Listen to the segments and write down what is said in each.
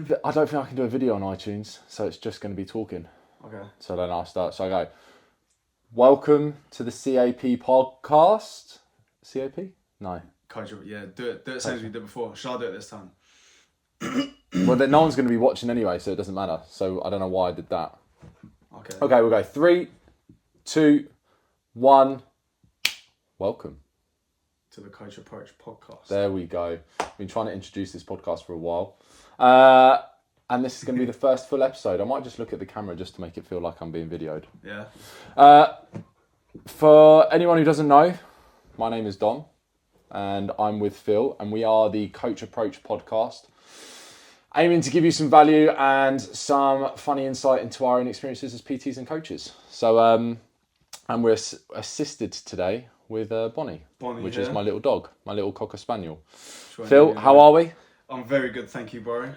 I don't think I can do a video on iTunes, so it's just going to be talking. Okay. So then I'll start. So I go, welcome to the CAP podcast. CAP? No. Coach, yeah, do it same as we did before. Shall I do it this time? Well, then no one's going to be watching anyway, so it doesn't matter. So I don't know why I did that. Okay. Okay, we'll go 3, 2, 1. Welcome. To the Coach Approach podcast. There we go. I've been trying to introduce this podcast for a while. And this is going to be the first full episode. I might just look at the camera just to make it feel like I'm being videoed. Yeah. For anyone who doesn't know, my name is Don and I'm with Phil and we are the Coach Approach podcast, aiming to give you some value and some funny insight into our own experiences as PTs and coaches. So, and we're assisted today with Bonnie, which is my little dog, my little Cocker Spaniel. Phil, how are we? I'm very good, thank you, Boro.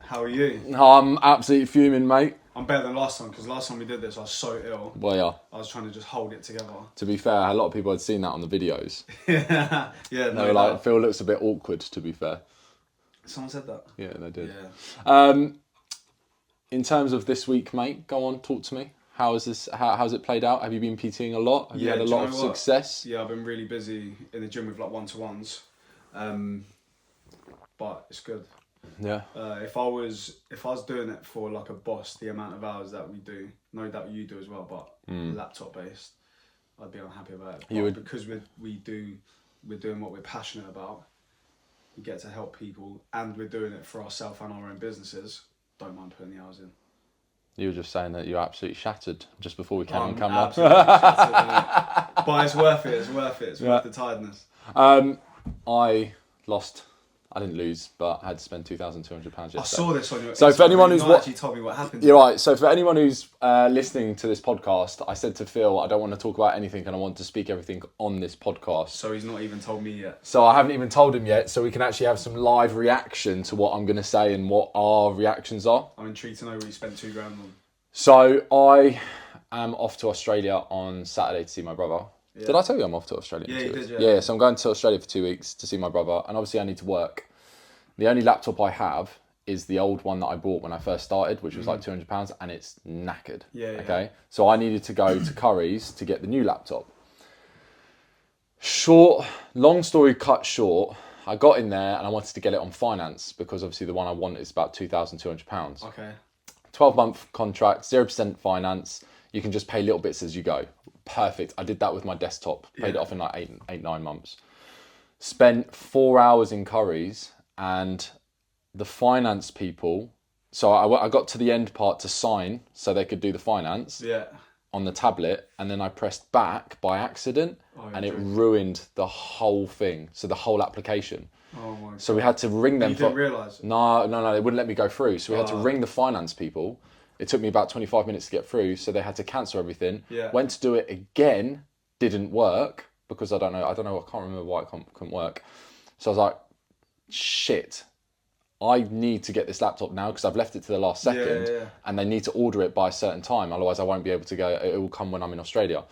How are you? I'm absolutely fuming, mate. I'm better than last time, because last time we did this, I was so ill. Well, yeah. I was trying to just hold it together. To be fair, a lot of people had seen that on the videos. Yeah, They were like, Phil looks a bit awkward, to be fair. Someone said that? Yeah, they did. Yeah. In terms of this week, mate, go on, talk to me. How's it played out? Have you been PTing a lot? Have you had a lot of success? Yeah, I've been really busy in the gym with like one-to-ones. But it's good. Yeah. If I was doing it for like a boss, the amount of hours that we do, no doubt you do as well, but laptop based, I'd be unhappy about it. Because we're doing what we're passionate about, we get to help people, and we're doing it for ourselves and our own businesses. Don't mind putting the hours in. You were just saying that you're absolutely shattered just before we came on camera. Absolutely shattered, but it's worth it. It's worth it. It's worth the tiredness. I didn't lose, but I had to spend £2,200 yesterday. I saw this on your Instagram. So for anyone who's actually told me what happened. You're right. So for anyone who's listening to this podcast, I said to Phil, I don't want to talk about anything and I want to speak everything on this podcast. So he's not even told me yet. So I haven't even told him yet, so we can actually have some live reaction to what I'm going to say and what our reactions are. I'm intrigued to know what you spent £2,000 on. So I am off to Australia on Saturday to see my brother. Yeah. Did I tell you I'm off to Australia? Yeah, you did, yeah. Yeah, so I'm going to Australia for 2 weeks to see my brother, and obviously I need to work. The only laptop I have is the old one that I bought when I first started, which was like £200, and it's knackered. Yeah. Okay, so I needed to go to Curry's to get the new laptop. Long story cut short, I got in there and I wanted to get it on finance because obviously the one I want is about £2,200. Okay. 12-month contract, 0% finance. You can just pay little bits as you go. Perfect. I did that with my desktop. Paid it off in like 9 months. Spent 4 hours in Curry's, and the finance people. So I got to the end part to sign so they could do the finance on the tablet, and then I pressed back by accident, and it ruined the whole thing. So the whole application. Oh my God. So we had to ring them. You didn't realise it? No, they wouldn't let me go through. So we had to ring the finance people. It took me about 25 minutes to get through, so they had to cancel everything. Yeah. Went to do it again, didn't work because I don't know, I can't remember why it couldn't work. So I was like, shit, I need to get this laptop now because I've left it to the last second, and they need to order it by a certain time, otherwise I won't be able to go. It will come when I'm in Australia.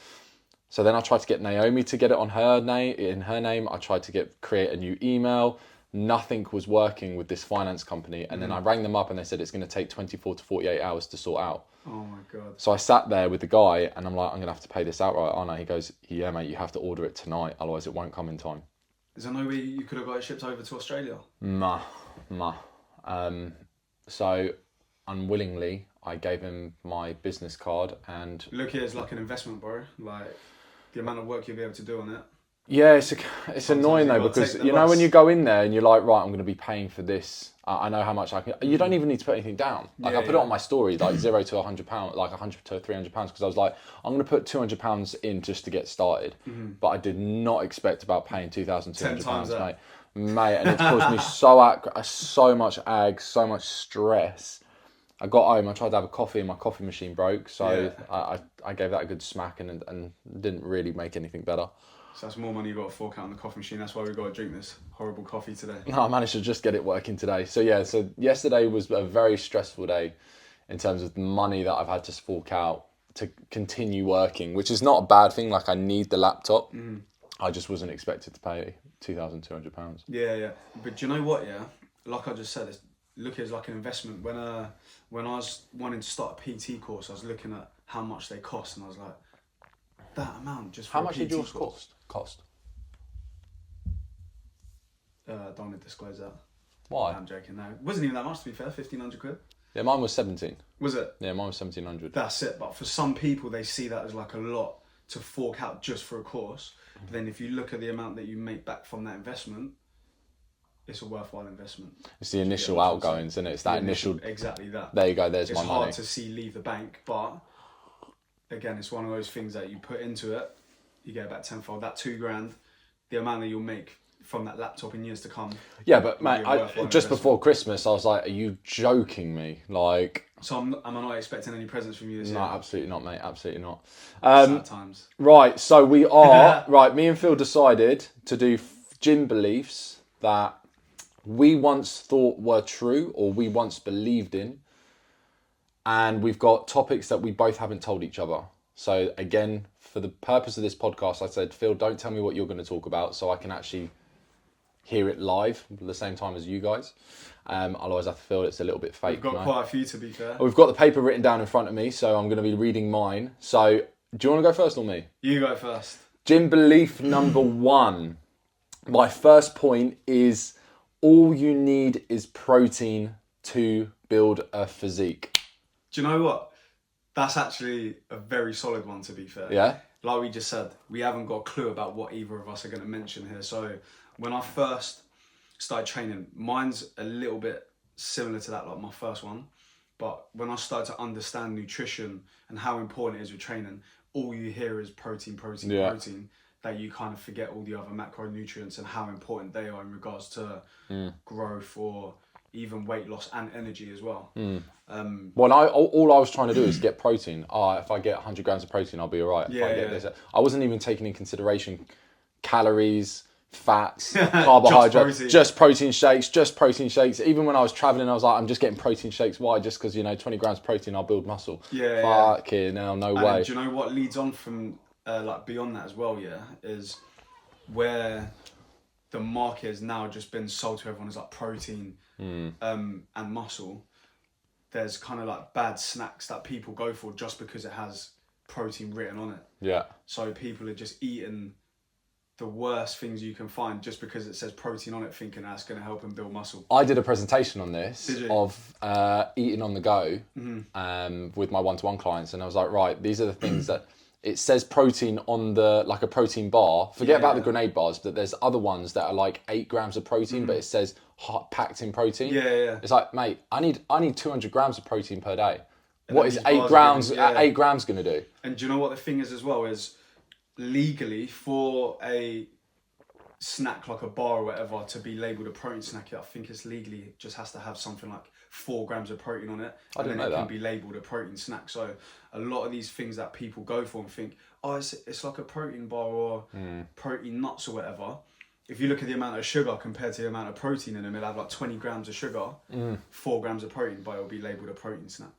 So then I tried to get Naomi to get it on her name. I tried to create a new email. Nothing was working with this finance company, and then I rang them up and they said it's going to take 24 to 48 hours to sort out. Oh my God. So I sat there with the guy and I'm like, I'm going to have to pay this outright, aren't I? He goes, yeah, mate, you have to order it tonight, otherwise it won't come in time. Is there no way you could have got it shipped over to Australia? Nah. So unwillingly, I gave him my business card and... Look, it's like an investment, bro. Like, the amount of work you'll be able to do on it. Yeah, it's annoying though, because you know when you go in there and you're like, right, I'm going to be paying for this. I know how much I can. You don't even need to put anything down. Like I put it on my story, like £0 to £100, like £100 to £300, because I was like, I'm going to put £200 in just to get started. But I did not expect about paying £2,200, mate. And it caused me so much ag, so much stress. I got home, I tried to have a coffee and my coffee machine broke, so I gave that a good smack and didn't really make anything better. So that's more money you got to fork out on the coffee machine. That's why we've got to drink this horrible coffee today. No, I managed to just get it working today. So yesterday was a very stressful day in terms of the money that I've had to fork out to continue working, which is not a bad thing. Like I need the laptop. I just wasn't expected to pay £2,200. Yeah. But do you know what, like I just said, look at it as like an investment. When I was wanting to start a PT course, I was looking at how much they cost, and I was like, that amount just for How much did yours cost? I don't want to disclose that. Why? I'm joking. No, it wasn't even that much, to be fair. 1,500 quid. Yeah, mine was 17. Was it? Yeah, mine was 1,700. That's it. But for some people, they see that as like a lot to fork out just for a course. But then if you look at the amount that you make back from that investment, it's a worthwhile investment. It's the initial outgoings, isn't it? It's that initial. Exactly that. There you go. There's my money. It's hard to see leave the bank, but again, it's one of those things that you put into it, you get back tenfold. That $2,000, the amount that you'll make from that laptop in years to come. Yeah, but mate, just before Christmas, I was like, "Are you joking me?" Like, so am I not expecting any presents from you this year? No, absolutely not, mate. Absolutely not. Sad times. Right, so we are right. Me and Phil decided to do gym beliefs that we once thought were true or we once believed in, and we've got topics that we both haven't told each other. So again, for the purpose of this podcast, I said, Phil, don't tell me what you're going to talk about, so I can actually hear it live at the same time as you guys. Otherwise, I feel it's a little bit fake. We've got quite a few, to be fair. We've got the paper written down in front of me, so I'm going to be reading mine. So, do you want to go first or me? You go first. Gym belief number 1. My first point is all you need is protein to build a physique. Do you know what? That's actually a very solid one, to be fair. Yeah? Like we just said, we haven't got a clue about what either of us are going to mention here. So when I first started training, mine's a little bit similar to that, like my first one. But when I started to understand nutrition and how important it is with training, all you hear is protein, that you kind of forget all the other macronutrients and how important they are in regards to growth or even weight loss and energy as well. Well, all I was trying to do is get protein. If I get 100 grams of protein, I'll be all right. This. I wasn't even taking in consideration calories, fats, carbohydrates, just protein shakes. Even when I was traveling, I was like, I'm just getting protein shakes. Why? Just because, 20 grams of protein, I'll build muscle. Fucking hell, no way. Do you know what leads on from beyond that as well, is where the market has now just been sold to everyone as like protein and muscle. There's kind of like bad snacks that people go for just because it has protein written on it. Yeah. So people are just eating the worst things you can find just because it says protein on it, thinking that's going to help them build muscle. I did a presentation on this of eating on the go with my one-to-one clients, and I was like, right, these are the things that it says protein on the, like a protein bar. Forget about the grenade bars, but there's other ones that are like 8 grams of protein, but it says packed in protein. It's like, mate, I need 200 grams of protein per day. And what is 8 grams? 8 grams going to do? And do you know what the thing is as well is legally for a snack like a bar or whatever to be labelled a protein snack, I think it's legally it just has to have something like 4 grams of protein on it. I didn't know that. It can be labelled a protein snack. So a lot of these things that people go for and think, it's like a protein bar or protein nuts or whatever. If you look at the amount of sugar compared to the amount of protein in them, it'll have like 20 grams of sugar, 4 grams of protein, but it'll be labelled a protein snack.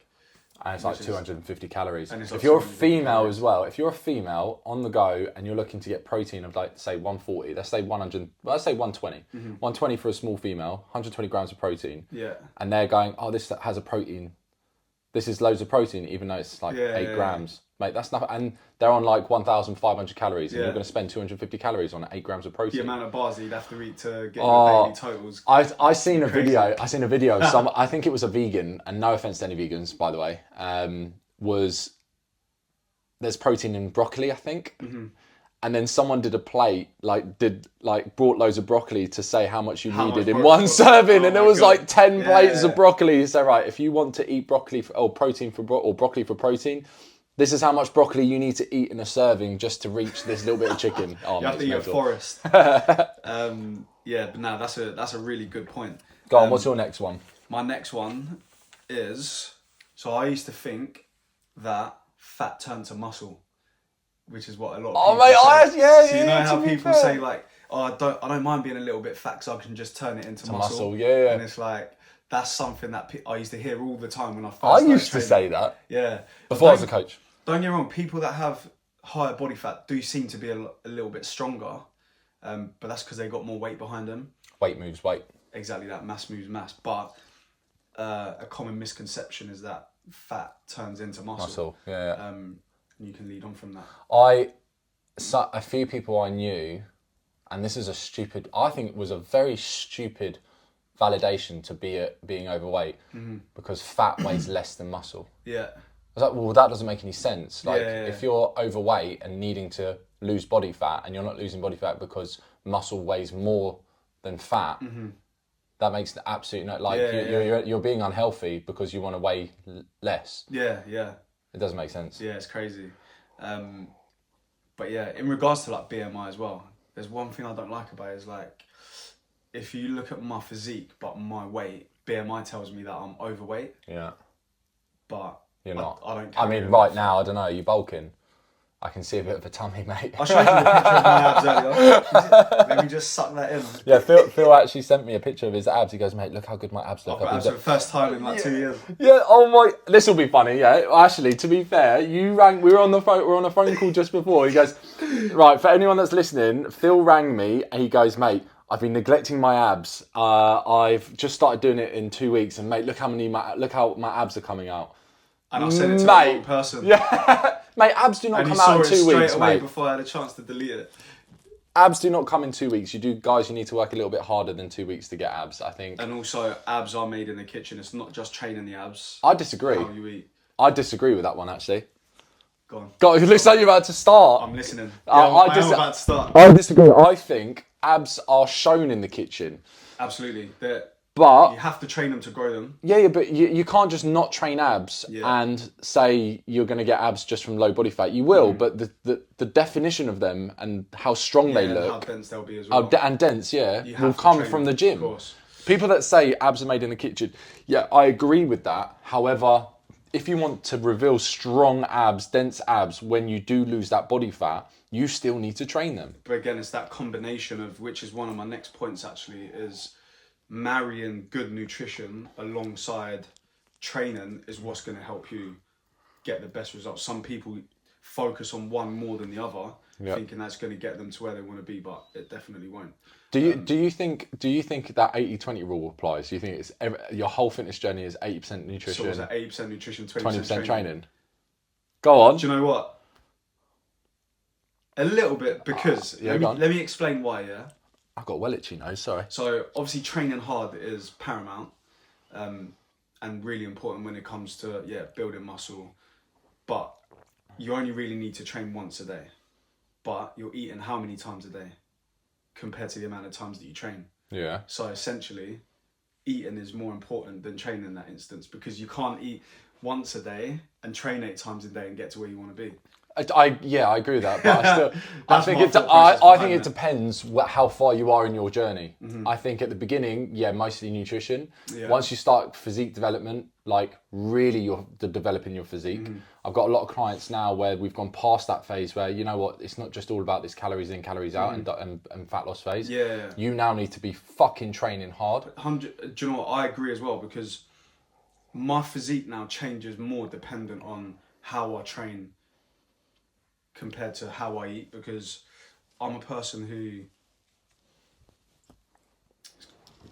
And it's like 250 calories. If you're a female as well, if you're a female on the go and you're looking to get protein of like, say 140, let's say 100, let's say 120. 120 for a small female, 120 grams of protein. Yeah. And they're going, this has a protein. This is loads of protein, even though it's like 8 grams. Mate, that's nothing. And they're on like 1,500 calories, and you're going to spend 250 calories on 8 grams of protein. The amount of bars that you'd have to eat to get your daily totals. I seen a video of some, I think it was a vegan, and no offense to any vegans, by the way, there's protein in broccoli, I think. And then someone did a plate, brought loads of broccoli to say how much you needed in one serving, and it was like 10 plates of broccoli. So right, if you want to eat broccoli or broccoli for protein, this is how much broccoli you need to eat in a serving just to reach this little bit of chicken. You have to eat a forest. But no, that's a really good point. Go on, what's your next one? My next one is, so I used to think that fat turned to muscle, which is what a lot of people say. So you know how people say like, I don't mind being a little bit fat because I can just turn it into muscle. Yeah. And it's like, that's something that I used to hear all the time when I first started used to say that. Yeah. Before I was a coach. Don't get me wrong, people that have higher body fat do seem to be a little bit stronger, but that's because they got more weight behind them. Weight moves weight. Exactly that, mass moves mass. But a common misconception is that fat turns into muscle. Muscle, yeah. And you can lead on from that. A few people I knew, and this is I think it was a very stupid validation to being overweight, because fat weighs less than muscle. Yeah. I was like, well, that doesn't make any sense. Like, if you're overweight and needing to lose body fat, and you're not losing body fat because muscle weighs more than fat, that makes absolutely no, like, you're being unhealthy because you want to weigh less. Yeah. It doesn't make sense. Yeah, it's crazy. But yeah, in regards to like BMI as well, there's one thing I don't like about it is like, if you look at my physique but my weight, BMI tells me that I'm overweight. Yeah. But you're not. I don't. I mean, right now, I don't know. You're bulking. I can see a bit of a tummy, mate. I showed you a picture of my abs earlier. Let me just suck that in. Yeah, Phil actually sent me a picture of his abs. He goes, mate, look how good my abs look. I've got abs for the first time in like 2 years. Yeah, oh my, this will be funny, yeah. Actually, to be fair, we were on the phone call just before. He goes, right, for anyone that's listening, Phil rang me and he goes, mate, I've been neglecting my abs. I've just started doing it in 2 weeks, and mate, look how my abs are coming out. And I sent it to the wrong person. Yeah. Mate, abs do not come out in 2 weeks, straight away mate. Before I had a chance to delete it. Abs do not come in 2 weeks. You need to work a little bit harder than 2 weeks to get abs, I think. And also, abs are made in the kitchen. It's not just training the abs. I disagree. How you eat. I disagree with that one, actually. Go on. God, it looks like you're about to start. I'm listening. I'm about to start. I disagree. I think abs are shown in the kitchen. Absolutely. But you have to train them to grow them. Yeah, but you can't just not train abs and say you're going to get abs just from low body fat. You will, but the definition of them and how strong they look, how dense they'll be as well, and dense, will come from the gym. Of course. People that say abs are made in the kitchen, I agree with that. However, if you want to reveal strong abs, dense abs, when you do lose that body fat, you still need to train them. But again, it's that combination of, which is one of my next points actually, is marrying good nutrition alongside training is what's going to help you get the best results. Some people focus on one more than the other, thinking that's going to get them to where they want to be, but it definitely won't. Do you think that 80-20 rule applies? Do you think it's your whole fitness journey is 80% nutrition? So is that 80% nutrition, 20% training? Go on. Do you know what? A little bit, because let me explain why. I've got well itchy nose, sorry. So obviously training hard is paramount, and really important when it comes to building muscle, but you only really need to train once a day, but you're eating how many times a day compared to the amount of times that you train. Yeah. So essentially, eating is more important than training in that instance, because you can't eat once a day and train 8 times a day and get to where you want to be. I agree with that, but I think it depends how far you are in your journey. Mm-hmm. I think at the beginning, mostly nutrition. Yeah. Once you start physique development, like really you're developing your physique. Mm-hmm. I've got a lot of clients now where we've gone past that phase where, you know what, it's not just all about this calories in, calories out and fat loss phase. Yeah. You now need to be fucking training hard. Do you know what? I agree as well, because my physique now changes more dependent on how I train compared to how I eat, because I'm a person who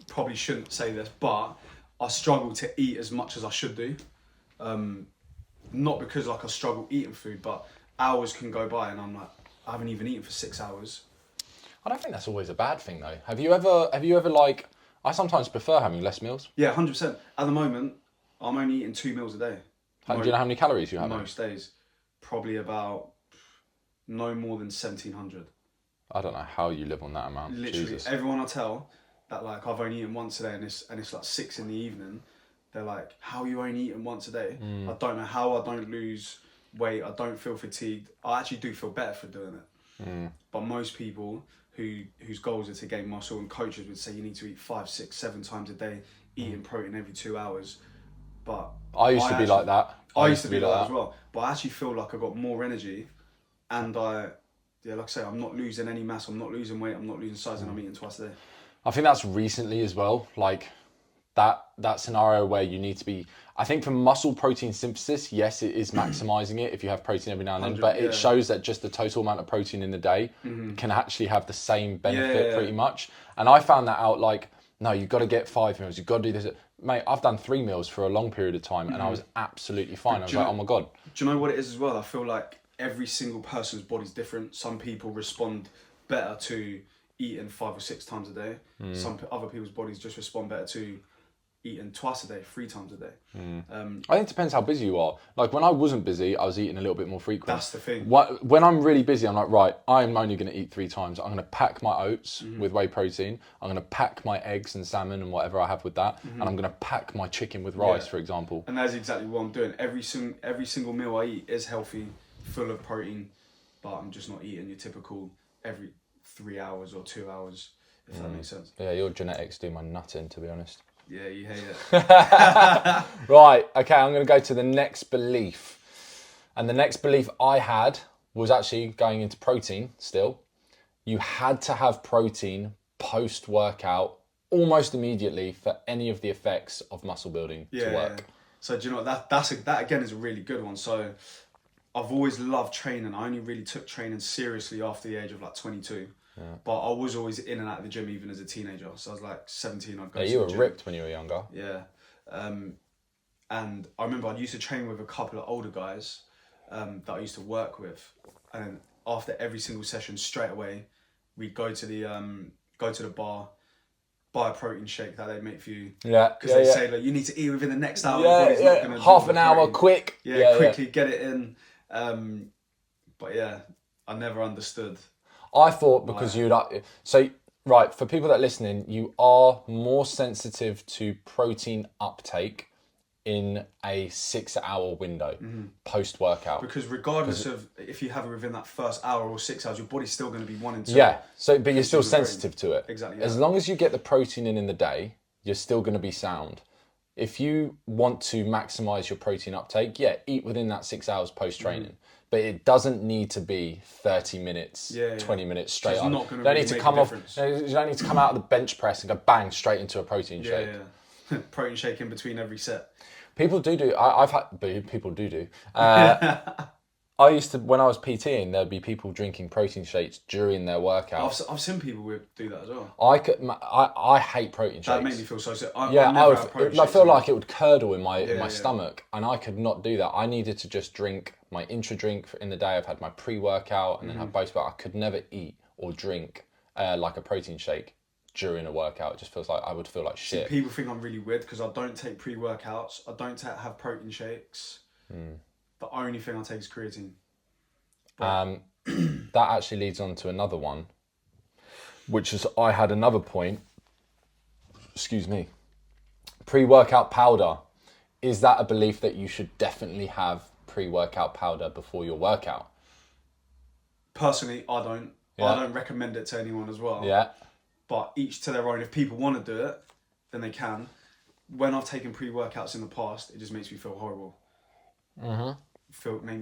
probably shouldn't say this, but I struggle to eat as much as I should do. Not because like I struggle eating food, but hours can go by and I'm like, I haven't even eaten for 6 hours. I don't think that's always a bad thing though. Have you ever like, I sometimes prefer having less meals. Yeah, 100%. At the moment, I'm only eating 2 meals a day. Do you know how many calories you have? Most days. Probably about no more than 1,700. I don't know how you live on that amount. Literally, Jesus. Everyone I tell that like I've only eaten once a day and it's like 6 in the evening, they're like, how are you only eating once a day? I don't know how I don't lose weight. I don't feel fatigued. I actually do feel better for doing it. But most people whose goals are to gain muscle, and coaches would say you need to eat 5, 6, 7 times a day, eating protein every 2 hours. But I used to be like that. I used to be like that as well. But I actually feel like I got more energy, and like I say, I'm not losing any mass, I'm not losing weight, I'm not losing size, and I'm eating twice a day. I think that's recently as well, like that scenario where you need to be, I think for muscle protein synthesis, yes, it is maximizing it if you have protein every now and then, but it shows that just the total amount of protein in the day can actually have the same benefit pretty much. And I found that out, like, no, you've got to get 5 meals. You've got to do this. Mate, I've done 3 meals for a long period of time and I was absolutely fine. I was like, oh my God. Do you know what it is as well? I feel like every single person's body's different. Some people respond better to eating 5 or 6 times a day. Some other people's bodies just respond better to eating twice a day, 3 times a day. I think it depends how busy you are. Like when I wasn't busy, I was eating a little bit more frequent. That's the thing. When I'm really busy, I'm like, right, I'm only going to eat 3 times. I'm going to pack my oats with whey protein. I'm going to pack my eggs and salmon and whatever I have with that. And I'm going to pack my chicken with rice, for example. And that's exactly what I'm doing. Every single meal I eat is healthy, full of protein, but I'm just not eating your typical every 3 hours or 2 hours, if that makes sense. Yeah, your genetics do my nutting, to be honest. Yeah, you hate it. Right, okay, I'm going to go to the next belief. And the next belief I had was actually going into protein still. You had to have protein post-workout almost immediately for any of the effects of muscle building to work. Yeah. So do you know that again is a really good one. So I've always loved training. I only really took training seriously after the age of like 22. Yeah. But I was always in and out of the gym even as a teenager. So I was like 17. I'd go to the you were gym. ripped when you were younger. Yeah. And I remember I used to train with a couple of older guys that I used to work with. And after every single session, straight away, we'd go to the bar, buy a protein shake that they make for you. Yeah. Because they say like you need to eat within the next hour. Yeah. Not Half an hour, quick. Yeah, quickly get it in. But yeah, I never understood. I thought because right, for people that are listening, you are more sensitive to protein uptake in a 6-hour window post-workout. Because regardless of if you have it within that first hour or 6 hours, your body's still going to be wanting to. Yeah, but you're still sensitive to it. Exactly. Yeah. As long as you get the protein in the day, you're still going to be sound. If you want to maximise your protein uptake, eat within that 6 hours post-training. But it doesn't need to be 30 minutes, 20 minutes straight on. You don't need to come off. You don't need to come out of the bench press and go bang straight into a protein shake. Yeah. Protein shake in between every set. People do. People do. I used to, when I was PTing, there'd be people drinking protein shakes during their workout. I've seen people do that as well. I hate protein shakes. That made me feel so sick. I feel like it would curdle in my stomach, and I could not do that. I needed to just drink my intra-drink in the day. I've had my pre-workout and then have both, but I could never eat or drink like a protein shake during a workout. It just feels like I would feel like shit. See, people think I'm really weird because I don't take pre-workouts. I don't have protein shakes. The only thing I take is creatine. That actually leads on to another one, which is I had another point. Excuse me. Pre-workout powder. Is that a belief that you should definitely have pre-workout powder before your workout? Personally, I don't. Yeah. I don't recommend it to anyone as well. Yeah. But each to their own. If people want to do it, then they can. When I've taken pre-workouts in the past, it just makes me feel horrible.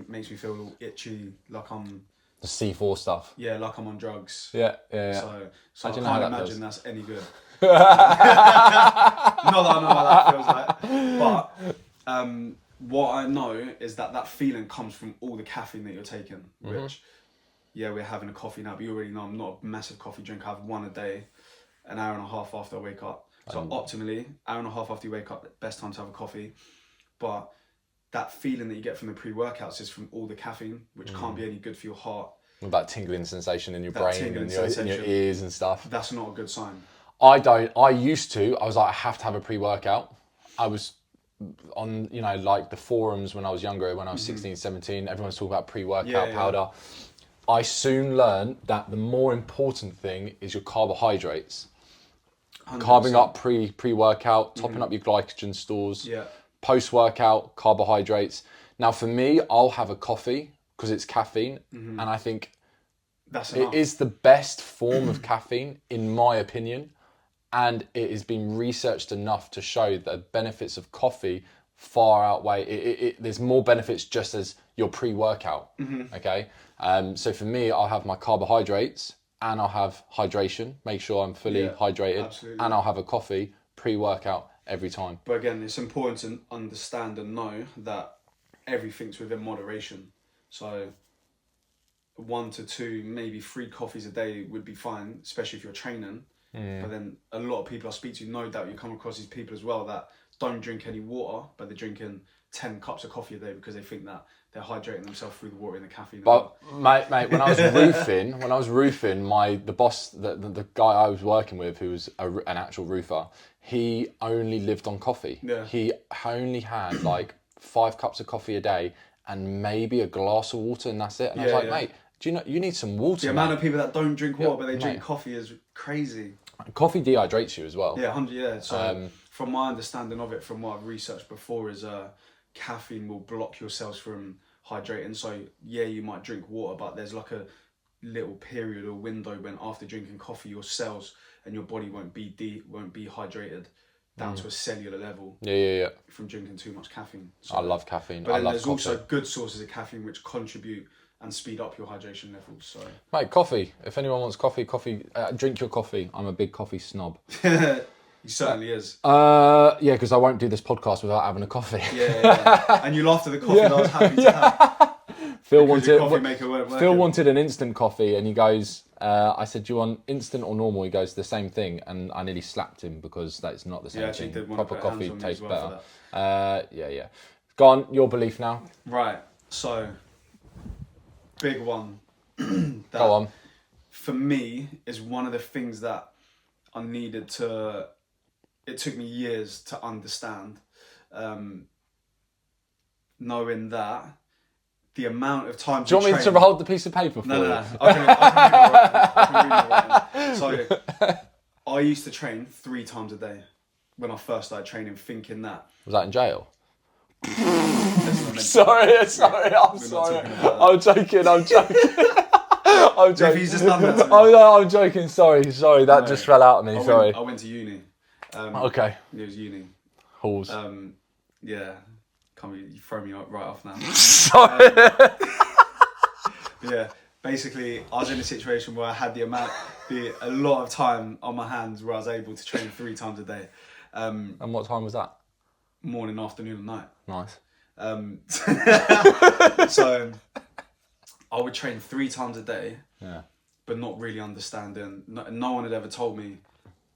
Makes me feel all itchy, like I'm... The C4 stuff. Yeah, like I'm on drugs. Yeah. So I can't imagine that's any good. Not that I know how that feels like. But what I know is that feeling comes from all the caffeine that you're taking, which, we're having a coffee now, but you already know I'm not a massive coffee drinker. I have one a day, an hour and a half after I wake up. So optimally, hour and a half after you wake up, best time to have a coffee. But that feeling that you get from the pre-workouts is from all the caffeine, which can't be any good for your heart. That tingling sensation in your brain and in your ears and stuff. That's not a good sign. I used to. I was like, I have to have a pre-workout. I was on, like the forums when I was younger, when I was 16, 17, everyone's talking about pre-workout powder. I soon learned that the more important thing is your carbohydrates. 100%. Carbing up pre-workout, topping up your glycogen stores. Yeah. Post-workout, carbohydrates. Now for me, I'll have a coffee because it's caffeine, and I think it is the best form of caffeine, in my opinion, and it has been researched enough to show that the benefits of coffee far outweigh. There's more benefits just as your pre-workout, okay? So for me, I'll have my carbohydrates, and I'll have hydration, make sure I'm fully hydrated, absolutely. And I'll have a coffee pre-workout every time. But again, it's important to understand and know that everything's within moderation. So 1 to 2, maybe 3 coffees a day would be fine, especially if you're training. But then a lot of people I speak to, no doubt you come across these people as well that don't drink any water, but they're drinking 10 cups of coffee a day because they think that they're hydrating themselves through the water and the caffeine. But mate, when I was roofing, the boss, the guy I was working with, who was an actual roofer, he only lived on coffee. Yeah. He only had like 5 cups of coffee a day and maybe a glass of water, and that's it. And I was like, mate, do you know you need some water? The amount of people that don't drink water but they drink coffee is crazy. Coffee dehydrates you as well. Yeah, 100. Yeah. So from my understanding of it, from what I've researched before, is caffeine will block your cells from hydrating. So yeah, you might drink water, but there's like a little period or window when after drinking coffee, your cells and your body won't be hydrated down to a cellular level. Yeah. From drinking too much caffeine. So, I love caffeine. But I then love there's coffee. also good sources of caffeine which contribute and speed up your hydration levels. So mate, coffee. If anyone wants coffee, drink your coffee. I'm a big coffee snob. He certainly is. Yeah, because I won't do this podcast without having a coffee. Yeah. And you laughed at the coffee that I was happy to have. Phil wanted an instant coffee, and he goes, I said, do you want instant or normal? He goes, the same thing. And I nearly slapped him because that's not the same thing. Proper coffee tastes better. Yeah. Go on, your belief now. Right, so, big one. Go on. For me, is one of the things that I needed to... It took me years to understand, knowing that the amount of time. Do you want me to hold the piece of paper for you? No. I can read it. So, I used to train 3 times a day when I first started training, thinking that. Was that in jail? Sorry, I'm sorry. I'm joking. I'm joking. He's just done that to me. Oh no, I'm joking. Sorry. That just fell out of me. Sorry. I went to uni. Okay. It was uni. Halls. Yeah. You throw me right off now. Sorry. Yeah. Basically, I was in a situation where I had a lot of time on my hands where I was able to train 3 times a day. And what time was that? Morning, afternoon, and night. Nice. So I would train 3 times a day. Yeah. But not really understanding. No one had ever told me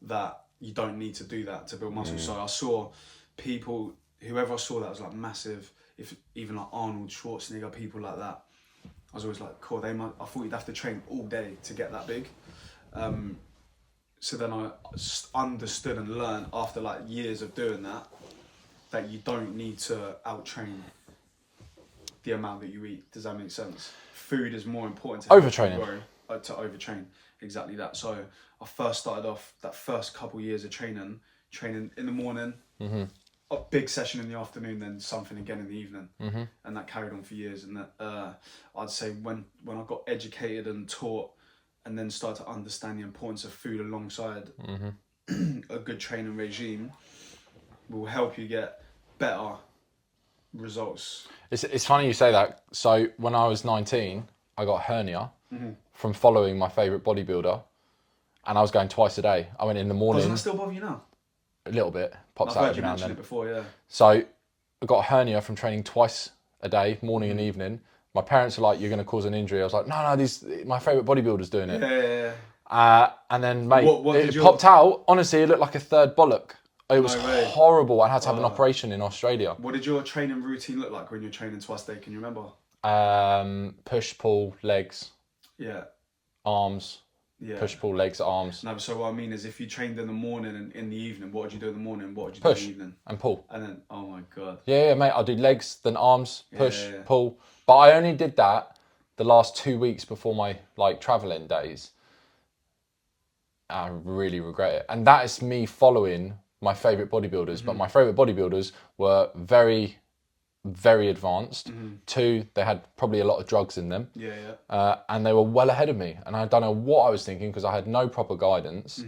that you don't need to do that to build muscle. So I saw people, whoever I saw that was like massive, even like Arnold Schwarzenegger, people like that. I was always like, cool, I thought you'd have to train all day to get that big. So then I understood and learned after like years of doing that you don't need to out-train the amount that you eat. Does that make sense? Food is more important to overtraining. To overtrain, exactly that. So I first started off that first couple years of training in the morning, a big session in the afternoon, then something again in the evening, and that carried on for years. And that I'd say when I got educated and taught, and then started to understand the importance of food alongside a good training regime, will help you get better results. It's funny you say that. So when I was 19, I got a hernia from following my favourite bodybuilder, and I was going twice a day. I went in the morning. Doesn't that still bother you now? A little bit. Pops I've out heard every you now and mention then. it before, yeah. So I got a hernia from training twice a day, morning and evening. My parents were like, "You're going to cause an injury." I was like, "No, my favourite bodybuilder's doing it." Yeah. And then, mate, it your... popped out. Honestly, it looked like a third bollock. It was horrible. I had to have an operation in Australia. What did your training routine look like when you're training twice a day? Can you remember? Push, pull, legs. Yeah. Arms. Yeah. Push, pull, legs, arms. No, so what I mean is if you trained in the morning and in the evening, what would you do in the morning? What would you do in the evening? And pull. And then, oh my God. Yeah, mate, I'll do legs, then arms, push, pull. But I only did that the last 2 weeks before my travelling days. I really regret it. And that is me following my favourite bodybuilders. But my favourite bodybuilders were very, very advanced. 2, they had probably a lot of drugs in them. And they were well ahead of me. And I don't know what I was thinking because I had no proper guidance.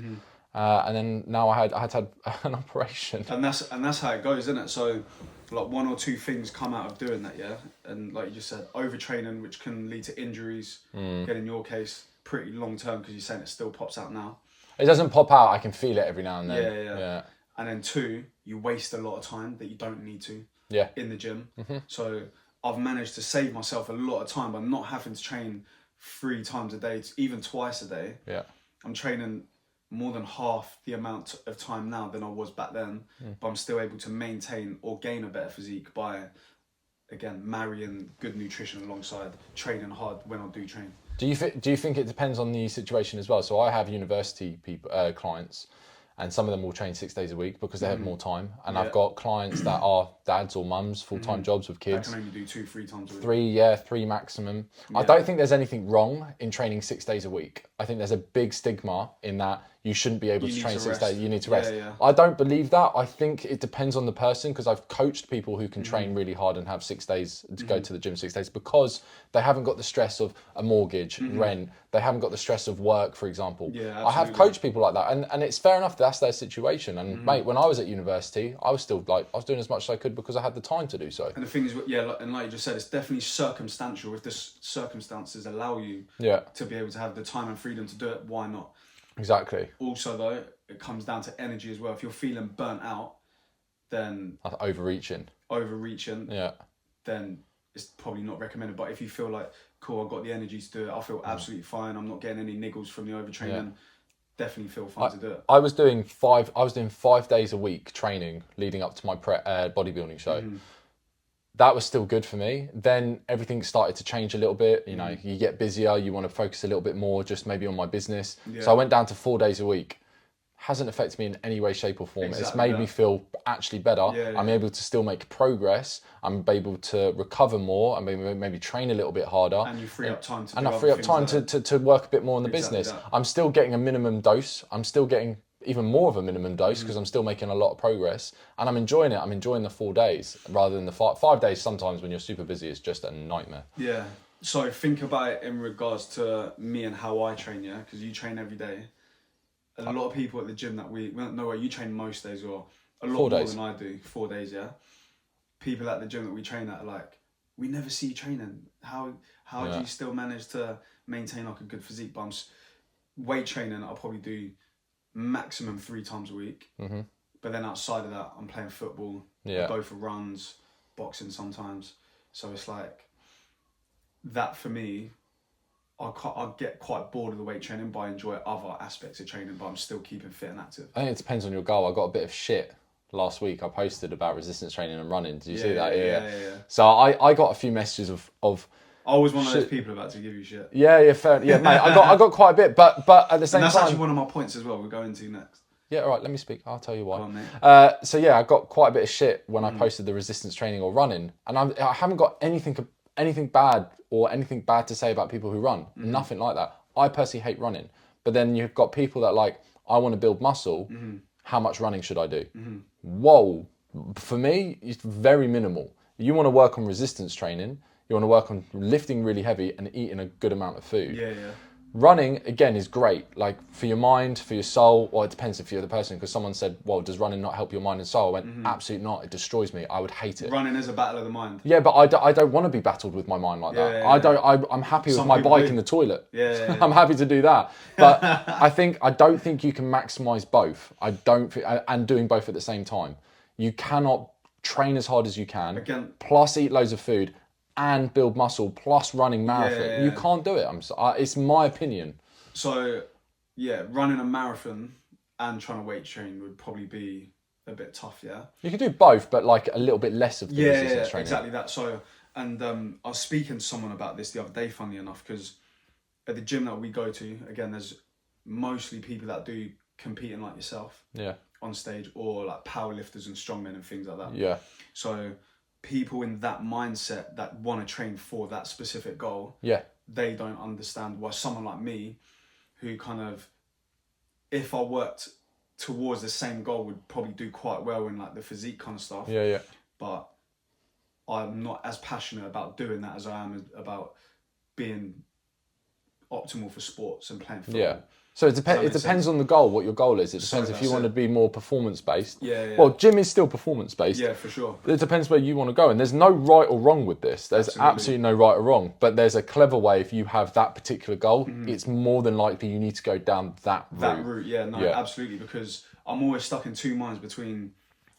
And then now I had to have an operation. And that's how it goes, isn't it? So like 1 or 2 things come out of doing that, yeah? And like you just said, overtraining, which can lead to injuries. Again, in your case, pretty long term because you're saying it still pops out now. It doesn't pop out. I can feel it every now and then. Yeah. And then 2, you waste a lot of time that you don't need to. In the gym. So I've managed to save myself a lot of time by not having to train 3 times a day, even twice a day. Yeah. I'm training more than half the amount of time now than I was back then, but I'm still able to maintain or gain a better physique by, again, marrying good nutrition alongside training hard when I do train. Do you think it depends on the situation as well? So I have university clients, and some of them will train 6 days a week because they have more time. And I've got clients that are dads or mums, full-time jobs with kids. That can only do 2-3 times a week. Three maximum. I don't think there's anything wrong in training 6 days a week. I think there's a big stigma in that you shouldn't be able to train 6 days. You need to rest. I don't believe that. I think it depends on the person, because I've coached people who can train really hard and have 6 days to go to the gym 6 days because they haven't got the stress of a mortgage, rent. They haven't got the stress of work, for example. Yeah, I have coached people like that, and it's fair enough. That's their situation. And mate, when I was at university, I was still doing as much as I could because I had the time to do so. And the thing is, and like you just said, it's definitely circumstantial. If the circumstances allow you to be able to have the time and freedom to do it, why not? Exactly. Also, though, it comes down to energy as well. If you're feeling burnt out, then overreaching, then it's probably not recommended. But if you feel like, cool, I've got the energy to do it, I feel absolutely fine, I'm not getting any niggles from the overtraining, definitely feel fine to do it. I was doing 5 days a week training leading up to my bodybuilding show. That was still good for me. Then everything started to change a little bit. You know, you get busier, you want to focus a little bit more just maybe on my business. So I went down to 4 days a week. Hasn't affected me in any way, shape or form. It's made me feel actually better. I'm able to still make progress. I'm able to recover more and maybe train a little bit harder. And you free up time to and I free up time to work a bit more on the business. I'm still getting a minimum dose. I'm still getting even more of a minimum dose because I'm still making a lot of progress, and I'm enjoying it. I'm enjoying the 4 days rather than the 5 days. Sometimes when you're super busy, it's just a nightmare. Yeah. So think about it in regards to me and how I train, because you train every day. A lot of people at the gym you train most days, or a lot more than I do. 4 days, People at the gym that we train at are like, we never see you training. How do you still manage to maintain like a good physique? But weight training, I'll probably do maximum 3 times a week. But then outside of that, I'm playing football. I go for runs, boxing sometimes. So it's like that for me. I get quite bored of the weight training, but I enjoy other aspects of training, but I'm still keeping fit and active. I think it depends on your goal. I got a bit of shit last week. I posted about resistance training and running. Did you see that? Yeah. So I got a few messages of I was one of those people about to give you shit. Fair. Yeah, mate. I got quite a bit, but at the same time, that's actually one of my points as well. We're going to next. Yeah, all right. Let me speak. I'll tell you why. Go on, mate. I got quite a bit of shit when I posted the resistance training or running, and I haven't got anything bad or anything bad to say about people who run. Nothing like that. I personally hate running, but then you've got people that like, I want to build muscle. How much running should I do? Whoa, for me, it's very minimal. You want to work on resistance training. You want to work on lifting really heavy and eating a good amount of food. Running, again, is great, like for your mind, for your soul, or it depends if you're the person, because someone said, well, does running not help your mind and soul? I went, absolutely not, it destroys me, I would hate it. Running is a battle of the mind. Yeah, but I don't want to be battled with my mind like that. I'm happy with my bike in the toilet. I'm happy to do that. But I don't think you can maximise both. And doing both at the same time. You cannot train as hard as you can, plus eat loads of food, and build muscle plus running marathon. You can't do it. It's my opinion. So, running a marathon and trying to weight train would probably be a bit tough. You can do both, but like a little bit less of the resistance training. Exactly that. So, and I was speaking to someone about this the other day, funnily enough, because at the gym that we go to, again, there's mostly people that do competing like yourself. On stage, or like powerlifters and strongmen and things like that. So people in that mindset that want to train for that specific goal, they don't understand why someone like me, who kind of, if I worked towards the same goal, would probably do quite well in like the physique kind of stuff. But I'm not as passionate about doing that as I am about being optimal for sports and playing football. So it depends on the goal, what your goal is. It depends if you want to be more performance-based. Well, gym is still performance-based. Yeah, for sure. It depends where you want to go. And there's no right or wrong with this. There's absolutely no right or wrong. But there's a clever way if you have that particular goal. It's more than likely you need to go down that route. That route, absolutely. Because I'm always stuck in two minds between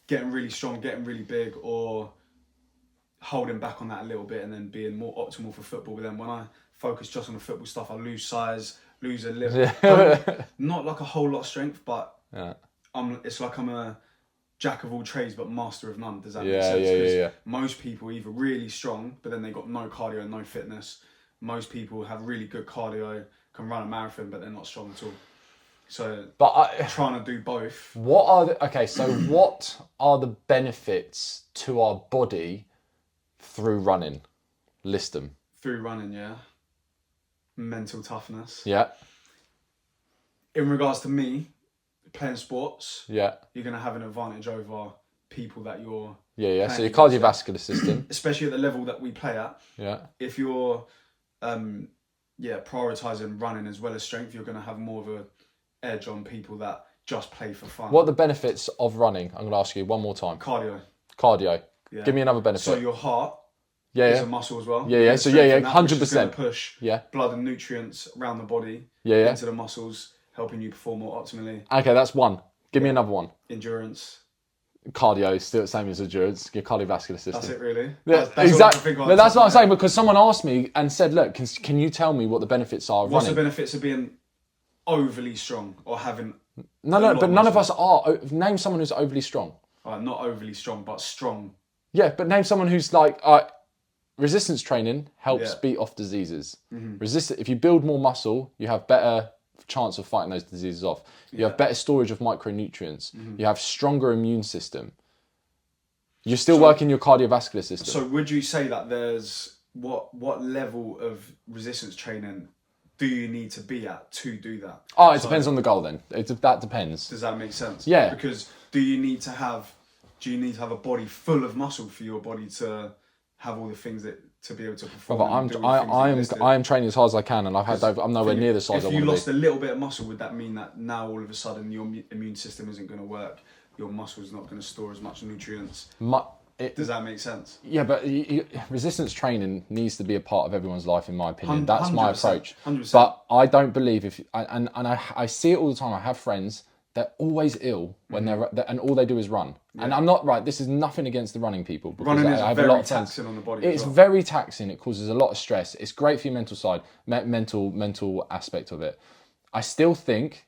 getting really strong, getting really big, or holding back on that a little bit and then being more optimal for football. But then when I focus just on the football stuff, I lose size, lose a little, not like a whole lot of strength, but it's like I'm a jack of all trades but master of none. Does that make sense? Yeah. Most people either really strong, but then they got no cardio, no fitness. Most people have really good cardio, can run a marathon, but they're not strong at all. So, trying to do both. So what are the benefits to our body through running? List them. Through running, yeah. Mental toughness. Yeah. In regards to me, playing sports, yeah, you're going to have an advantage over people that you're so your cardiovascular system, especially at the level that we play at, if you're prioritizing running as well as strength, you're going to have more of a edge on people that just play for fun. What are the benefits of running? I'm going to ask you one more time. Cardio. Yeah. Give me another benefit. So your heart is a muscle as well. Yeah. So 100%. Push blood and nutrients around the body into the muscles, helping you perform more optimally. Okay, that's one. Give me another one. Endurance. Cardio is still the same as endurance. Your cardiovascular system. That's it, really. Yeah, exactly. But that's what I'm saying, because someone asked me and said, "Look, can you tell me what the benefits are of running?" What's the benefits of being overly strong or having? But none of us are. Name someone who's overly strong. Not overly strong, but strong. Yeah, but name someone who's like resistance training helps beat off diseases. Mm-hmm. If you build more muscle, you have better chance of fighting those diseases off. You have better storage of micronutrients. Mm-hmm. You have stronger immune system. You're still working your cardiovascular system. So would you say that there's what level of resistance training do you need to be at to do that? It depends on the goal then. That depends. Does that make sense? Yeah. Because do you need to have a body full of muscle for your body to have all the things that to be able to perform? I am training as hard as I can, and I'm nowhere near the size I want to be. If you lost a little bit of muscle, would that mean that now all of a sudden your immune system isn't going to work? Your muscle's not going to store as much nutrients. Does that make sense? Yeah, but resistance training needs to be a part of everyone's life, in my opinion. That's my approach. 100%. But I don't believe I see it all the time. I have friends. They're always ill when and all they do is run. Yeah. And I'm not right. This is nothing against the running people. Running is very taxing on the body. It's very taxing. It causes a lot of stress. It's great for your mental side, mental aspect of it. I still think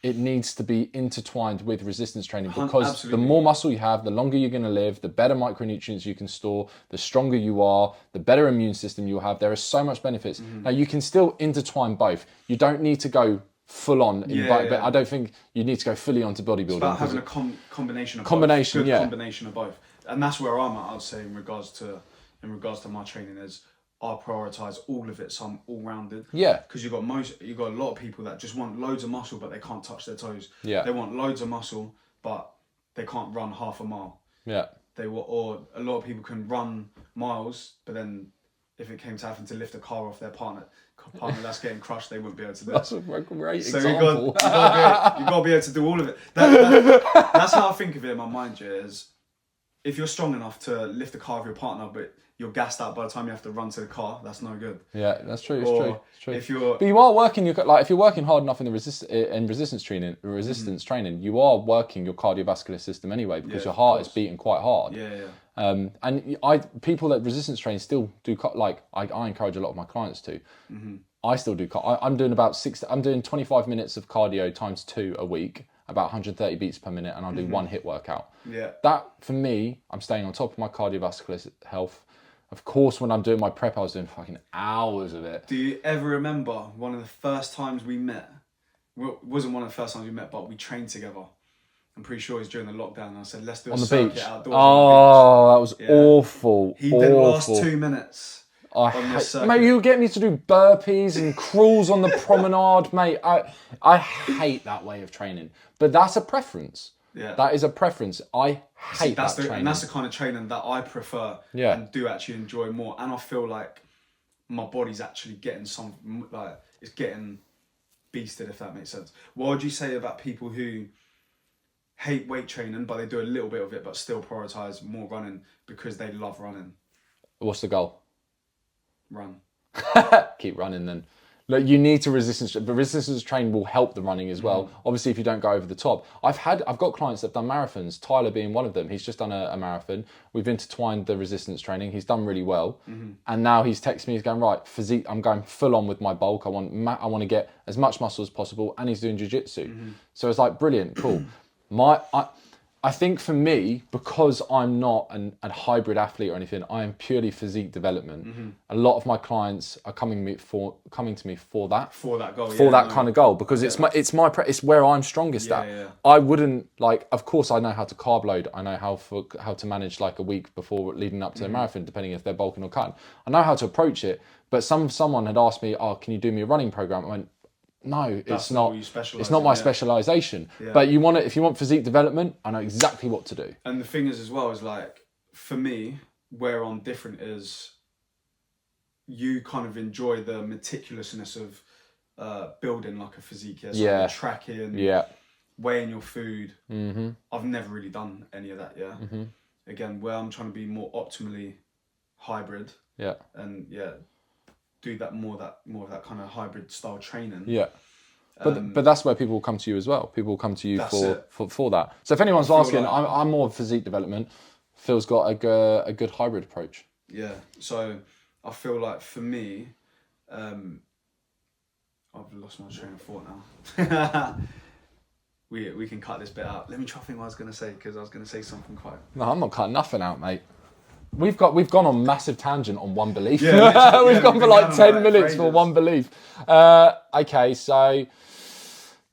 it needs to be intertwined with resistance training, because the more muscle you have, the longer you're going to live, the better micronutrients you can store, the stronger you are, the better immune system you'll have. There are so much benefits. Mm-hmm. Now, you can still intertwine both. You don't need to go full on but I don't think you need to go fully onto bodybuilding. It's about having a combination of both. Combination of both. And that's where I'm at, I'd say, in regards to my training, is I prioritise all of it, so I'm all rounded. Yeah. Because you've got a lot of people that just want loads of muscle but they can't touch their toes. Yeah. They want loads of muscle but they can't run half a mile. Yeah. Or a lot of people can run miles, but then if it came to having to lift a car off their partner that's getting crushed, they wouldn't be able to do it. That's a great example. So you've got to be able to do all of it. That's how I think of it in my mind, is if you're strong enough to lift the car of your partner, but you're gassed out by the time you have to run to the car, that's no good. Yeah, that's true. It's true. But you are working if you're working hard enough in resistance training, you are working your cardiovascular system anyway, because your heart is beating quite hard. Yeah. And people that resistance train still do, I encourage a lot of my clients to. Mm-hmm. I still do. I'm doing 25 minutes of cardio times 2 a week, about 130 beats per minute, and I'll do one HIIT workout. Yeah. That, for me, I'm staying on top of my cardiovascular health. Of course, when I'm doing my prep, I was doing fucking hours of it. Do you ever remember one of the first times we met? Well, it wasn't one of the first times we met, but we trained together. I'm pretty sure it was during the lockdown. And I said, let's do a circuit outdoors on the beach. That was awful. He didn't last 2 minutes. Mate, you get me to do burpees and crawls on the promenade, mate. I hate that way of training. But that's a preference. Yeah. That is a preference. I hate that training. And that's the kind of training that I prefer and do actually enjoy more. And I feel like my body's actually getting it's getting beasted, if that makes sense. What would you say about people who hate weight training, but they do a little bit of it, but still prioritise more running because they love running? What's the goal? Run. Keep running then. Like you need to but resistance training will help the running as well. Obviously, if you don't go over the top. I've got clients that have done marathons, Tyler being one of them. He's just done a marathon. We've intertwined the resistance training. He's done really well. And now he's texting me, he's going, right, physique, I'm going full on with my bulk. I want to get as much muscle as possible, and he's doing jiu-jitsu. So it's like, brilliant, cool. I think for me, because I'm not a hybrid athlete or anything, I am purely physique development. A lot of my clients are coming to me for that goal, kind of goal, because it's where I'm strongest at. Yeah. I wouldn't of course I know how to carb load. I know how to manage like a week before leading up to the marathon, depending if they're bulking or cutting. I know how to approach it. But someone had asked me, "Oh, can you do me a running program?" I went, no, it's not. It's not my specialization. Yeah. But if you want physique development, I know exactly what to do. And the thing is, as well, is like for me, where I'm different is you kind of enjoy the meticulousness of building like a physique. So tracking, weighing your food. I've never really done any of that. Again, where I'm trying to be more optimally hybrid. And do more of that kind of hybrid style training. But that's where people will come to you as well. People will come to you for that. So if anyone's asking, I'm more physique development. Phil's got a good hybrid approach. Yeah. So I feel like for me, I've lost my train of thought now. We can cut this bit out. Let me try to think what I was going to say, because I was going to say something quite... No, I'm not cutting nothing out, mate. We've gone on massissive tangent on one belief. We've gone for like 10 minutes for one belief. Okay, so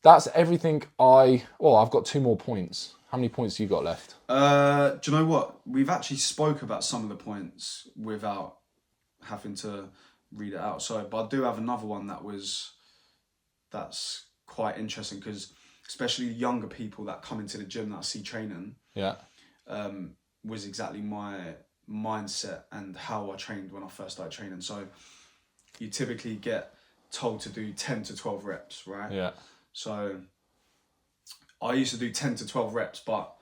that's everything. I've got 2 more points. How many points have you got left? Do you know what? We've actually spoke about some of the points without having to read it out. But I do have another one that's quite interesting, because especially younger people that come into the gym that I see training. Was exactly my mindset and how I trained when I first started training. So you typically get told to do 10 to 12 reps, right? Yeah. So I used to do 10 to 12 reps, but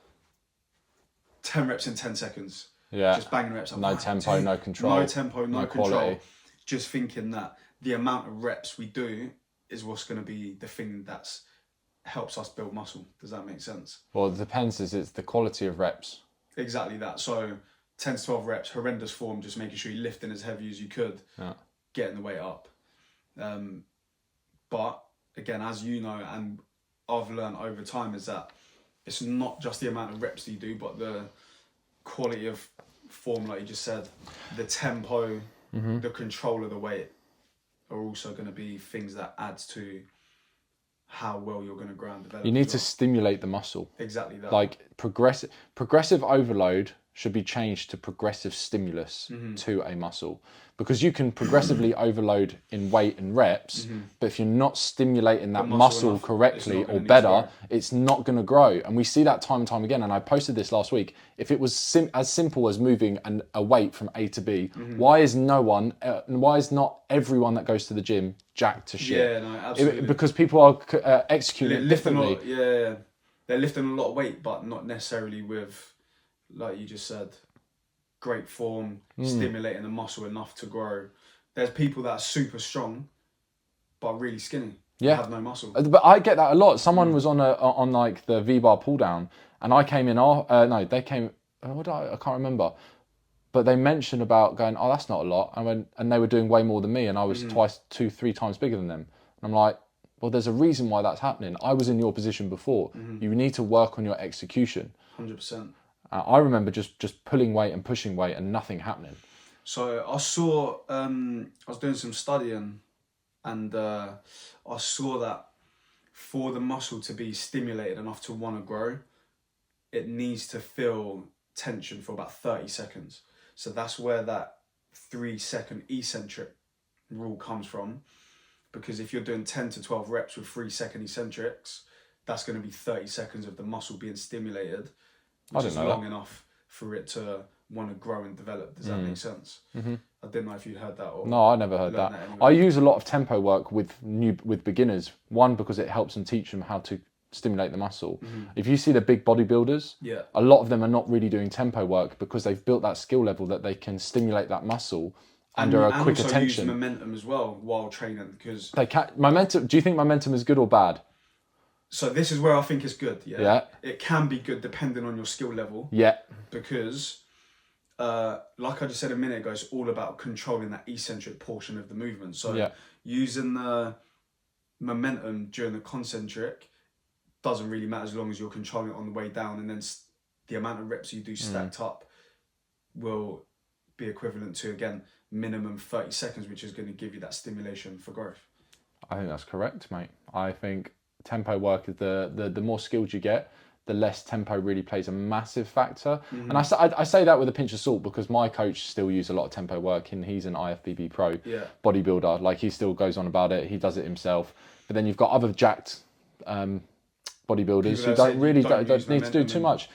10 reps in 10 seconds. Yeah. Just banging reps up. No tempo, no control. No tempo, no control. Quality. Just thinking that the amount of reps we do is what's going to be the thing that's helps us build muscle. Does that make sense? Well, it depends. It's the quality of reps. Exactly that. So 10 to 12 reps, horrendous form, just making sure you're lifting as heavy as you could, getting the weight up. But again, as you know, and I've learned over time, is that it's not just the amount of reps that you do, but the quality of form, like you just said, the tempo, the control of the weight are also going to be things that adds to how well you're going to grow and develop. You need to stimulate the muscle. Exactly that. Like progressive overload should be changed to progressive stimulus to a muscle, because you can progressively overload in weight and reps, but if you're not stimulating that muscle correctly or better, it's not going to grow. And we see that time and time again. And I posted this last week. If it was as simple as moving a weight from A to B, why is not everyone that goes to the gym jacked to shit? Yeah, no, absolutely. Because people are executing it differently. They're lifting a lot of weight, but not necessarily with, like you just said, great form, stimulating the muscle enough to grow. There's people that are super strong, but really skinny. Yeah, have no muscle. But I get that a lot. Someone was on like the V-bar pull down, and I came in. They came. I can't remember, but they mentioned about going, "Oh, that's not a lot." And they were doing way more than me, and I was 2, 3 times bigger than them. And I'm like, well, there's a reason why that's happening. I was in your position before. You need to work on your execution. 100%. I remember just pulling weight and pushing weight and nothing happening. So I saw, I was doing some studying, and I saw that for the muscle to be stimulated enough to want to grow, it needs to feel tension for about 30 seconds. So that's where that 3-second eccentric rule comes from. Because if you're doing 10 to 12 reps with 3-second eccentrics, that's going to be 30 seconds of the muscle being stimulated, which is long enough for it to want to grow and develop. Does that make sense? I didn't know if you'd heard that. No, I never heard that. Anyway. I use a lot of tempo work with beginners. One, because it helps them teach them how to stimulate the muscle. If you see the big bodybuilders, a lot of them are not really doing tempo work because they've built that skill level that they can stimulate that muscle under a quick also attention. Use momentum as well while training, because they can momentum. Do you think momentum is good or bad? So this is where I think it's good. Yeah. It can be good depending on your skill level. Yeah. Because, like I just said a minute ago, it's all about controlling that eccentric portion of the movement. So using the momentum during the concentric doesn't really matter as long as you're controlling it on the way down, and then the amount of reps you do stacked up will be equivalent to, again, minimum 30 seconds, which is going to give you that stimulation for growth. I think that's correct, mate. I think tempo work is the more skilled you get, the less tempo really plays a massive factor. And I say that with a pinch of salt because my coach still uses a lot of tempo work, and he's an IFBB pro bodybuilder. Like, he still goes on about it. He does it himself. But then you've got other jacked bodybuilders who don't need to do too much.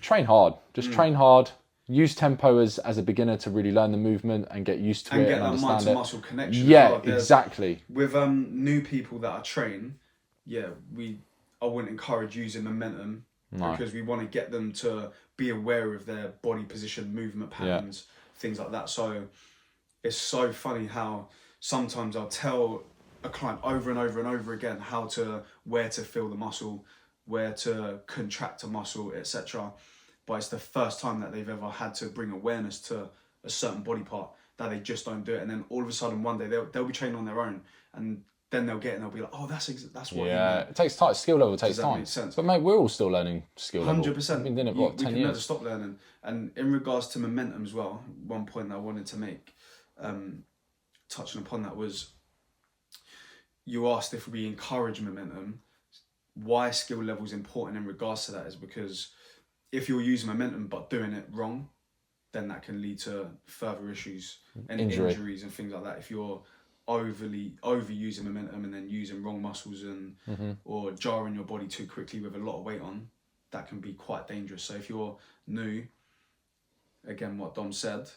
Train hard. Just train hard. Use tempo as a beginner to really learn the movement and get used to it and understand it. And get that mind-to-muscle connection. Yeah, exactly. With new people that I train, I wouldn't encourage using momentum because we want to get them to be aware of their body position, movement patterns, things like that. So it's so funny how sometimes I'll tell a client over and over and over again where to feel the muscle, where to contract a muscle, etc. But it's the first time that they've ever had to bring awareness to a certain body part that they just don't do it. And then all of a sudden one day they'll be training on their own, and then they'll get it and they'll be like, oh, that's what you meant. It takes time. Skill level takes time. Does that make sense? But mate, we're all still learning skill level. 100%. I've been doing it, 10 years? We can never stop learning. And in regards to momentum as well, one point that I wanted to make, touching upon that, was you asked if we encourage momentum. Why skill level is important in regards to that is because if you're using momentum but doing it wrong, then that can lead to further issues and injuries and things like that. If you're overusing momentum and then using wrong muscles and or jarring your body too quickly with a lot of weight on, that can be quite dangerous. So if you're new, again, what Dom said,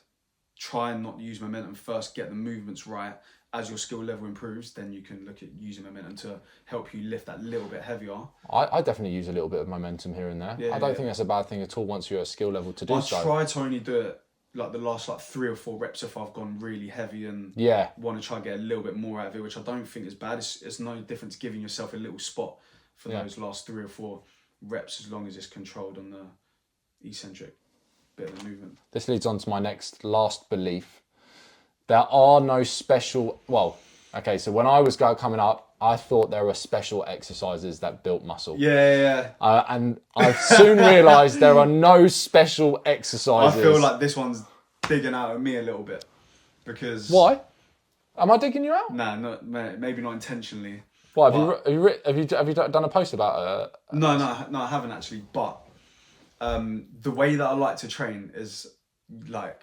try and not use momentum first, get the movements right. As your skill level improves, then you can look at using momentum to help you lift that little bit heavier. I definitely use a little bit of momentum here and there. I don't think that's a bad thing at all once you're at a skill level to do so. I try to only do it like the last 3 or 4 reps if I've gone really heavy and want to try and get a little bit more out of it, which I don't think is bad. It's no difference giving yourself a little spot for those last 3 or 4 reps, as long as it's controlled on the eccentric bit of the movement. This leads on to my last belief. There are no special... Well, okay, so when I was coming up, I thought there were special exercises that built muscle. Yeah. And I soon realised there are no special exercises. I feel like this one's digging out at me a little bit. Because... Why? Am I digging you out? Nah, maybe not intentionally. What, have you done a post about it? No, I haven't actually. But the way that I like to train is...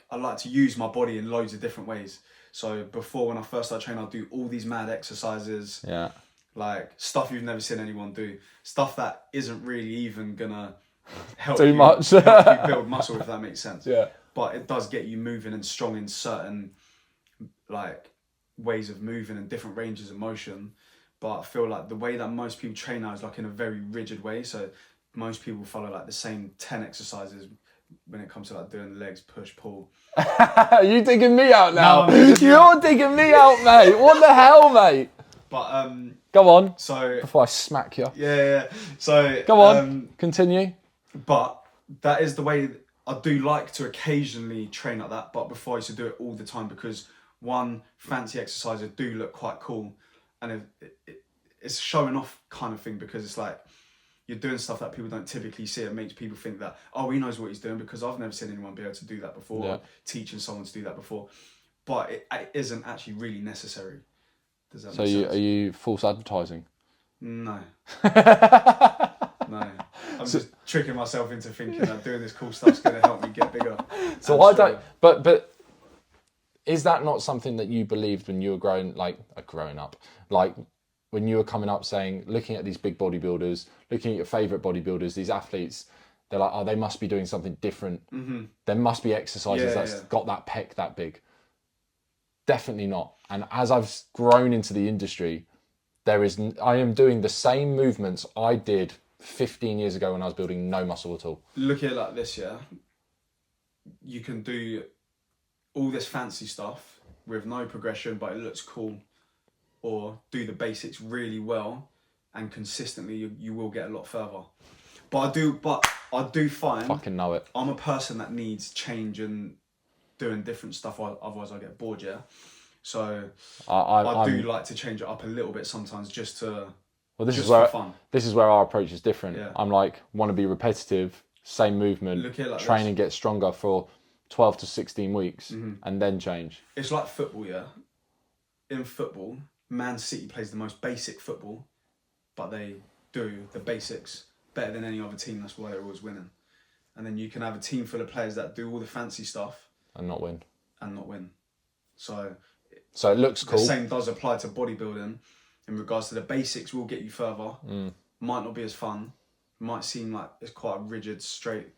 I like to use my body in loads of different ways. So before, when I first started training, I'd do all these mad exercises. Yeah. Like stuff you've never seen anyone do. Stuff that isn't really even gonna help help you build muscle, if that makes sense. Yeah. But it does get you moving and strong in certain ways of moving and different ranges of motion. But I feel like the way that most people train now is in a very rigid way. So most people follow the same 10 exercises when it comes to doing the legs, push, pull. You digging me out now? No, you're digging me out, mate. What the hell, mate? But go on. So before I smack you. Yeah. So go on. Continue. But that is the way I do like to occasionally train like that. But before I used to do it all the time because one, fancy exercises do look quite cool, and it's showing off kind of thing because it's you're doing stuff that people don't typically see. It makes people think that, oh, he knows what he's doing, because I've never seen anyone be able to do that before, or teaching someone to do that before. But it isn't actually really necessary. Does that make sense? Are you false advertising? No. No. I'm just tricking myself into thinking that doing this cool stuff's going to help me get bigger. So I don't... But is that not something that you believed when you were growing up? When you were coming up saying, looking at these big bodybuilders, looking at your favourite bodybuilders, these athletes, they're like, oh, they must be doing something different. Mm-hmm. There must be exercises that's got that pec that big. Definitely not. And as I've grown into the industry, I am doing the same movements I did 15 years ago when I was building no muscle at all. Look at it like this, yeah? You can do all this fancy stuff with no progression, but it looks cool, or do the basics really well and consistently, you will get a lot further. But I do find fucking know it. I'm a person that needs change and doing different stuff, otherwise I get bored, yeah. So I do like to change it up a little bit sometimes, just to this just is where for fun. This is where our approach is different. Yeah. I'm like, want to be repetitive, same movement, Like train and get stronger for 12 to 16 weeks, and then change. It's like football, yeah. In football, Man City plays the most basic football, but they do the basics better than any other team. That's why they're always winning. And then you can have a team full of players that do all the fancy stuff and not win. So it looks cool. The same does apply to bodybuilding. In regards to the basics, will get you further. Might not be as fun. Might seem like it's quite a rigid, straight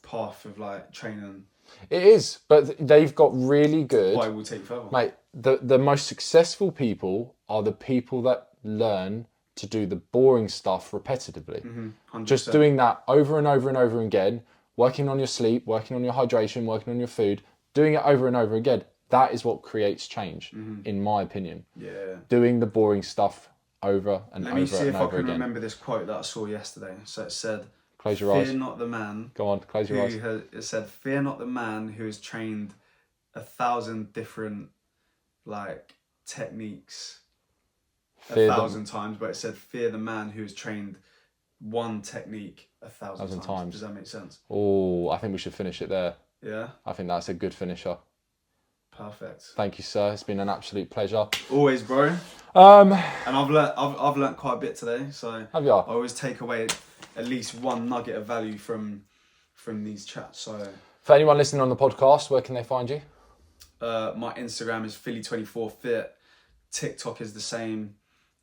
path of like training. It is, but they've got really good. Why will take you further, mate? The most successful people are the people that learn to do the boring stuff repetitively. Just doing that over and over and over again, working on your sleep, working on your hydration, working on your food, doing it over and over again. That is what creates change, in my opinion. Yeah. Doing the boring stuff over and over and over again. Let me see if I can remember this quote that I saw yesterday. So it said, "Close your eyes. Fear not the man." Go on, close your eyes. It said, "Fear not the man who has trained 1,000 different like techniques." Fear 1,000 times, but it said, "Fear the man who has trained one technique 1,000 times." Does that make sense? Oh, I think we should finish it there. Yeah. I think that's a good finisher. Perfect. Thank you, sir. It's been an absolute pleasure. Always, bro. And I've learnt quite a bit today. So have you? I always take away at least one nugget of value from these chats. So for anyone listening on the podcast, where can they find you? My Instagram is Philly24Fit. TikTok is the same.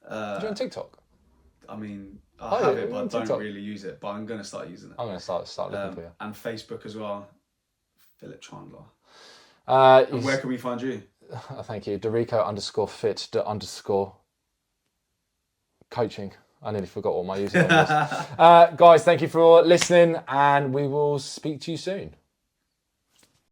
Are you on TikTok? I mean, I have it, but I don't really use it. But I'm gonna start using it. I'm gonna start looking for you. And Facebook as well. Philip Chandler. And where can we find you? Thank you. Dorico_fit_coaching. I nearly forgot what my username was. Guys, thank you for listening, and we will speak to you soon.